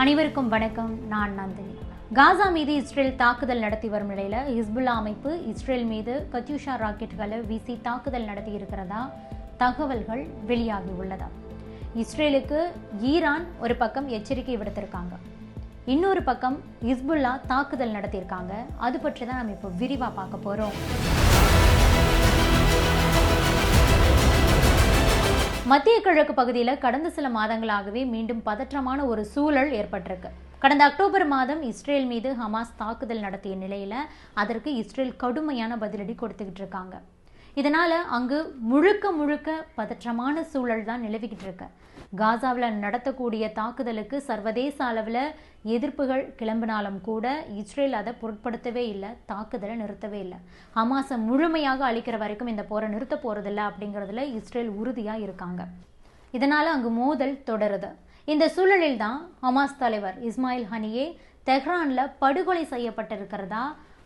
அனைவருக்கும் வணக்கம். நான் நந்தினி. காசா மீது இஸ்ரேல் தாக்குதல் நடத்தி வரும் நிலையில் ஹிஸ்புல்லா அமைப்பு இஸ்ரேல் மீது கத்யூஷா ராக்கெட்டுகளை வீசி தாக்குதல் நடத்தி இருக்கிறதா தகவல்கள் வெளியாகி உள்ளதா. இஸ்ரேலுக்கு ஈரான் ஒரு பக்கம் எச்சரிக்கை விடுத்திருக்காங்க, இன்னொரு பக்கம் ஹிஸ்புல்லா தாக்குதல் நடத்தியிருக்காங்க. அது பற்றி தான் நம்ம இப்போ விரிவாக பார்க்க போகிறோம். மத்திய கிழக்கு பகுதியில் கடந்த சில மாதங்களாகவே மீண்டும் பதற்றமான ஒரு சூழல் ஏற்பட்டிருக்கு. கடந்த அக்டோபர் மாதம் இஸ்ரேல் மீது ஹமாஸ் தாக்குதல் நடத்திய நிலையில் அதற்கு இஸ்ரேல் கடுமையான பதிலடி கொடுத்துக்கிட்டு இருக்காங்க. இதனால் அங்கு முழுக்க பதற்றமான சூழல் தான் நிலவிக்கிட்டு இருக்கு. காசாவில் நடத்தக்கூடிய தாக்குதலுக்கு சர்வதேச அளவில் எதிர்ப்புகள் கிளம்பினாலும் கூட இஸ்ரேல் அதை பொருட்படுத்தவே இல்லை, தாக்குதலை நிறுத்தவே இல்லை. ஹமாஸை முழுமையாக அழிக்கிற வரைக்கும் இந்த போரை நிறுத்த போகிறதில்ல அப்படிங்கிறதுல இஸ்ரேல் உறுதியாக இருக்காங்க. இதனால் அங்கு மோதல் தொடருது. இந்த சூழலில் தான் ஹமாஸ் தலைவர் இஸ்மாயில் ஹனியே தெஹ்ரானில் படுகொலை செய்யப்பட்டிருக்கிறதா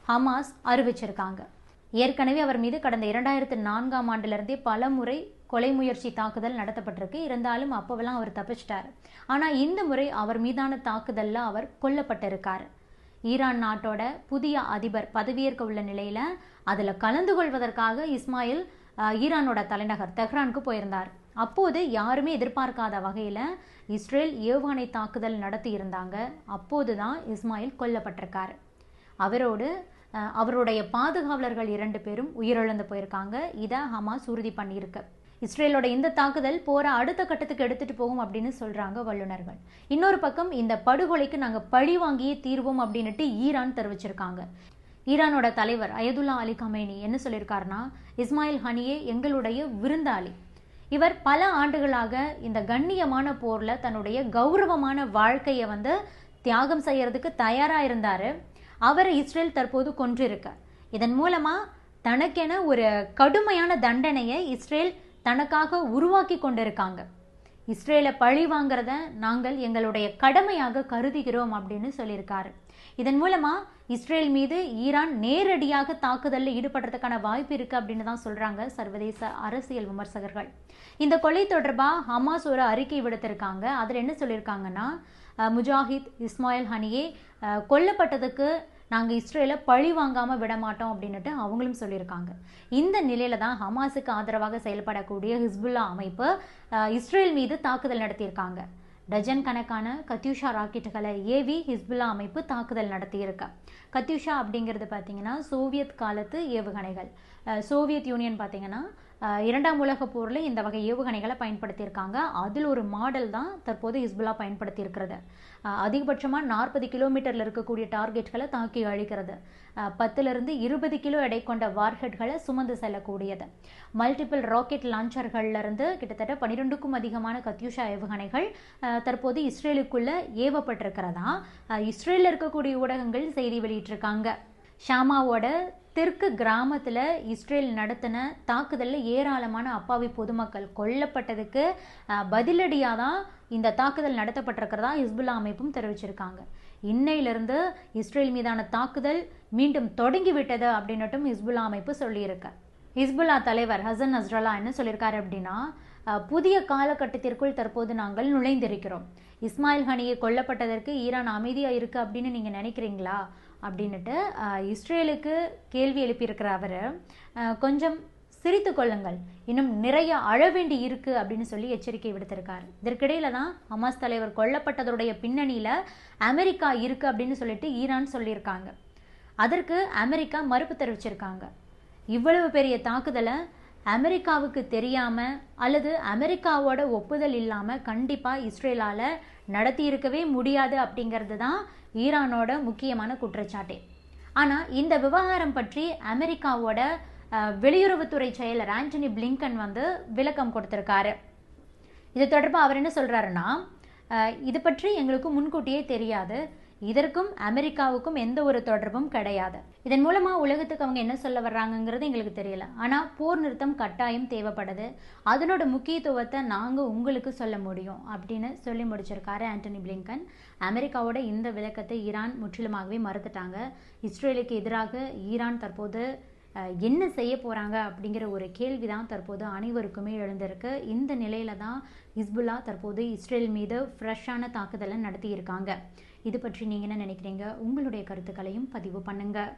ஹமாஸ் அறிவிச்சிருக்காங்க. ஏற்கனவே அவர் மீது கடந்த 2004ஆம் ஆண்டிலிருந்தே பல முறை கொலை முயற்சி தாக்குதல் நடத்தப்பட்டிருக்கு. இருந்தாலும் அப்போவெல்லாம் அவர் தப்பிச்சிட்டார். ஆனால் இந்த முறை அவர் மீதான தாக்குதலில் அவர் கொல்லப்பட்டிருக்கார். ஈரான் நாட்டோட புதிய அதிபர் பதவியேற்க உள்ள நிலையில் அதில் கலந்து கொள்வதற்காக இஸ்மாயில் ஈரானோட தலைநகர் தெஹ்ரானுக்கு போயிருந்தார். அப்போது யாருமே எதிர்பார்க்காத வகையில் இஸ்ரேல் ஏவுகணை தாக்குதல் நடத்தி இருந்தாங்க. அப்போது தான் இஸ்மாயில் கொல்லப்பட்டிருக்கார். அவருடைய பாதுகாவலர்கள் 2 பேரும் உயிரிழந்து போயிருக்காங்க. இதை ஹமாஸ் உறுதி பண்ணியிருக்கு. இஸ்ரேலோட இந்த தாக்குதல் போரை அடுத்த கட்டத்துக்கு எடுத்துட்டு போகும் அப்படின்னு சொல்றாங்க வல்லுநர்கள். இன்னொரு பக்கம் இந்த படுகொலைக்கு நாங்கள் பழி வாங்கியே தீர்வோம் அப்படின்னுட்டு ஈரான் தெரிவிச்சிருக்காங்க. ஈரானோட தலைவர் அயதுல்லா அலி கமேனி என்ன சொல்லியிருக்காருன்னா, இஸ்மாயில் ஹனியே எங்களுடைய விருந்தாளி. இவர் பல ஆண்டுகளாக இந்த கண்ணியமான போர்ல தன்னுடைய கௌரவமான வாழ்க்கையை தியாகம் செய்யறதுக்கு தயாரா இருந்தாரு. அவரை இஸ்ரேல் தற்போது கொன்றிருக்க. இதன் மூலமா தனக்கென ஒரு கடுமையான தண்டனையை இஸ்ரேல் தனக்காக உருவாக்கி கொண்டிருக்காங்க. இஸ்ரேலை பழி வாங்கிறத நாங்கள் எங்களுடைய கடமையாக கருதுகிறோம் அப்படின்னு சொல்லியிருக்காரு. இதன் மூலமா இஸ்ரேல் மீது ஈரான் நேரடியாக தாக்குதலில் ஈடுபடுறதுக்கான வாய்ப்பு இருக்கு அப்படின்னு தான் சொல்றாங்க சர்வதேச அரசியல் விமர்சகர்கள். இந்த கொலை தொடர்பாக ஹமாஸ் ஒரு அறிக்கை விடுத்திருக்காங்க. அதில் என்ன சொல்லியிருக்காங்கன்னா, முஜாஹித் இஸ்மாயில் ஹனியே கொல்லப்பட்டதுக்கு நாங்கள் இஸ்ரேலை பழி வாங்காமல் விடமாட்டோம் அப்படின்னுட்டு அவங்களும் சொல்லியிருக்காங்க. இந்த நிலையில தான் ஹமாஸுக்கு ஆதரவாக செயல்படக்கூடிய ஹிஸ்புல்லா அமைப்பு இஸ்ரேல் மீது தாக்குதல் நடத்தியிருக்காங்க. டஜன் கணக்கான கத்யூஷா ராக்கெட்டுகளை ஏவி ஹிஸ்புல்லா அமைப்பு தாக்குதல் நடத்தியிருக்கு. கத்யூஷா அப்படிங்கிறது பார்த்தீங்கன்னா சோவியத் காலத்து ஏவுகணைகள். சோவியத் யூனியன் பார்த்தீங்கன்னா 2ஆம் உலகப் போரில் இந்த வகை ஏவுகணைகளை பயன்படுத்தியிருக்காங்க. அதில் ஒரு மாடல் தான் தற்போது ஹிஸ்புல்லா பயன்படுத்தி இருக்கிறது. அதிகபட்சமாக 40 கிலோமீட்டரில் இருக்கக்கூடிய டார்கெட்களை தாக்கி அழிக்கிறது. 10லிருந்து 20 கிலோ எடை கொண்ட வார்ஹெட்களை சுமந்து செல்லக்கூடியது. மல்டிபிள் ராக்கெட் லான்ச்சர்களிலிருந்து கிட்டத்தட்ட 12க்கும் அதிகமான கத்யூஷா ஏவுகணைகள் தற்போது இஸ்ரேலுக்குள்ள ஏவப்பட்டிருக்கிறதா இஸ்ரேலில் இருக்கக்கூடிய ஊடகங்கள் செய்தி வெளியிட்டிருக்காங்க. ஷாமாவோட தெற்கு கிராமத்தில் இஸ்ரேல் நடத்தின தாக்குதலில் ஏராளமான அப்பாவி பொதுமக்கள் கொல்லப்பட்டதுக்கு பதிலடியாக தான் இந்த தாக்குதல் நடத்தப்பட்டிருக்கிறதா ஹிஸ்புல்லா அமைப்பும் தெரிவிச்சிருக்காங்க. இன்னையிலிருந்து இஸ்ரேல் மீதான தாக்குதல் மீண்டும் தொடங்கிவிட்டது அப்படின்னுட்டும் ஹிஸ்புல்லா அமைப்பு சொல்லியிருக்கு. ஹிஸ்புல்லா தலைவர் ஹசன் நஸ்ரல்லா என்ன சொல்லியிருக்காரு அப்படின்னா, புதிய காலகட்டத்திற்குள் தற்போது நாங்கள் நுழைந்திருக்கிறோம். இஸ்மாயில் ஹனியை கொல்லப்பட்டதற்கு ஈரான் அமைதியாக இருக்குது அப்படின்னு நீங்கள் நினைக்கிறீங்களா அப்படின்னுட்டு இஸ்ரேலுக்கு கேள்வி எழுப்பியிருக்கிற அவர் கொஞ்சம் சிரித்து கொள்ளுங்கள், இன்னும் நிறைய அழ வேண்டி இருக்கு அப்படின்னு சொல்லி எச்சரிக்கை விடுத்திருக்காரு. இதற்கிடையில தான் ஹமாஸ் தலைவர் கொல்லப்பட்டதோடைய பின்னணியில் அமெரிக்கா இருக்கு அப்படின்னு சொல்லிட்டு ஈரான் சொல்லியிருக்காங்க. அதற்கு அமெரிக்கா மறுப்பு தெரிவிச்சிருக்காங்க. இவ்வளவு பெரிய தாக்குதலை அமெரிக்காவுக்கு தெரியாமல் அல்லது அமெரிக்காவோட ஒப்புதல் இல்லாமல் கண்டிப்பாக இஸ்ரேலால் நடத்தி இருக்கவே முடியாது அப்படிங்கிறது தான் ஈரானோட முக்கியமான குற்றச்சாட்டே. ஆனால் இந்த விவகாரம் பற்றி அமெரிக்காவோட வெளியுறவுத்துறை செயலர் ஆண்டனி பிளிங்கன் விளக்கம் கொடுத்திருக்காரு. இது தொடர்பாக அவர் என்ன சொல்றாருன்னா, இது பற்றி எங்களுக்கு முன்கூட்டியே தெரியாது, இதற்கும் அமெரிக்காவுக்கும் எந்த ஒரு தொடர்பும் கிடையாது. இதன் மூலமா உலகத்துக்கு அவங்க என்ன சொல்ல வர்றாங்கிறது எங்களுக்கு தெரியல. ஆனா போர் நிறுத்தம் கட்டாயம் தேவைப்படுது, அதனோட முக்கியத்துவத்தை நாங்க உங்களுக்கு சொல்ல முடியும் அப்படின்னு சொல்லி முடிச்சிருக்காரு ஆண்டனி பிளிங்கன். அமெரிக்காவோட இந்த விளக்கத்தை ஈரான் முற்றிலுமாகவே மறுத்துட்டாங்க. இஸ்ரேலுக்கு எதிராக ஈரான் தற்போது என்ன செய்ய போகிறாங்க அப்படிங்கிற ஒரு கேள்வி தான் தற்போது அனைவருக்குமே எழுந்திருக்கு. இந்த நிலையில தான் ஹிஸ்புல்லா தற்போது இஸ்ரேல் மீது ஃப்ரெஷ்ஷான தாக்குதலை நடத்தியிருக்காங்க. இது பற்றி நீங்கள் என்ன நினைக்கிறீங்க? உங்களுடைய கருத்துக்களையும் பதிவு பண்ணுங்கள்.